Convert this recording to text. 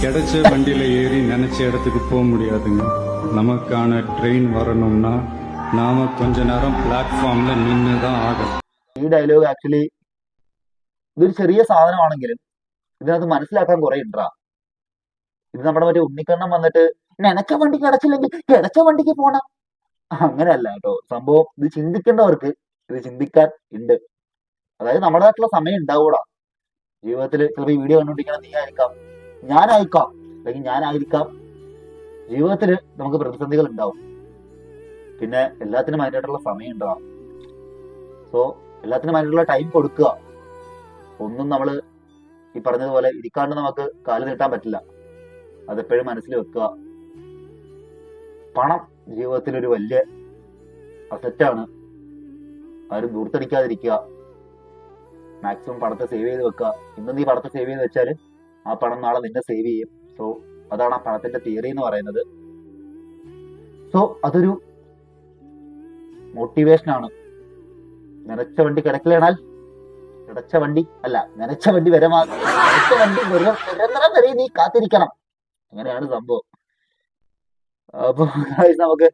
கிடைச்ச வண்டியில ஏறி நினைச்ச இடத்துக்கு போக முடியாதுங்க. நமக்கான ட்ரெயின் வரணும்னா நாம கொஞ்ச நேரம் പ്ലാറ്റ്ഫോമിൽ നിന്നുதான் ആകണം. ഈ ഡയലോഗ് ആക്ച്വലി ഇതൊരു ചെറിയ സാധനമാണെങ്കിലും ഇതിനകത്ത് മനസ്സിലാക്കാൻ കുറെ ഉണ്ടാ. ഇത് നമ്മുടെ മറ്റേ ഉണ്ണിക്കണ്ണം വന്നിട്ട് നനച്ച വണ്ടി കിടച്ചില്ലെങ്കിൽ കിടച്ച വണ്ടിക്ക് പോണം, അങ്ങനെയല്ല കേട്ടോ സംഭവം. ഇത് ചിന്തിക്കേണ്ടവർക്ക് ഇത് ചിന്തിക്കാൻ ഉണ്ട്. അതായത് നമ്മുടേതായിട്ടുള്ള സമയം ഉണ്ടാവൂടാ ജീവിതത്തിൽ. ചിലപ്പോൾ ഈ വീഡിയോ കണ്ടുകൊണ്ടിരിക്കണം നീ ആയിരിക്കാം, ഞാനായിരിക്കാം, അല്ലെങ്കിൽ ഞാനായിരിക്കാം. ജീവിതത്തിൽ നമുക്ക് പ്രതിസന്ധികൾ ഉണ്ടാവും. പിന്നെ എല്ലാത്തിനും അതിനായിട്ടുള്ള സമയം ഉണ്ടാവാം. സോ എല്ലാത്തിനും അതിനുള്ള ടൈം കൊടുക്കുക. ഒന്നും നമ്മൾ ഈ പറഞ്ഞതുപോലെ ഇരിക്കാണ്ട് നമുക്ക് കാല് നീട്ടാൻ പറ്റില്ല. അതെപ്പോഴും മനസ്സിൽ വെക്കുക. പണം ജീവിതത്തിൽ ഒരു വലിയ അസറ്റാണ്. ആരും ദൂർത്തടിക്കാതിരിക്കുക. മാക്സിമം പണത്തെ സേവ് ചെയ്ത് വെക്കുക. ഇന്ന് നീ പണത്തെ സേവ് ചെയ്ത് വെച്ചാൽ ആ പണം നാളെ നിന്നെ സേവ് ചെയ്യും. സോ അതാണ് ആ പണത്തിന്റെ തിയറി എന്ന് പറയുന്നത്. സോ അതൊരു മോട്ടിവേഷനാണ്. നനച്ച വണ്ടി കിടക്കലേണാൽ കിടച്ച വണ്ടി അല്ല നനച്ച വണ്ടി നനച്ച വണ്ടി നിരന്തരം വരെ നീ കാത്തിരിക്കണം. അങ്ങനെയാണ് സംഭവം. അപ്പൊ നമുക്ക്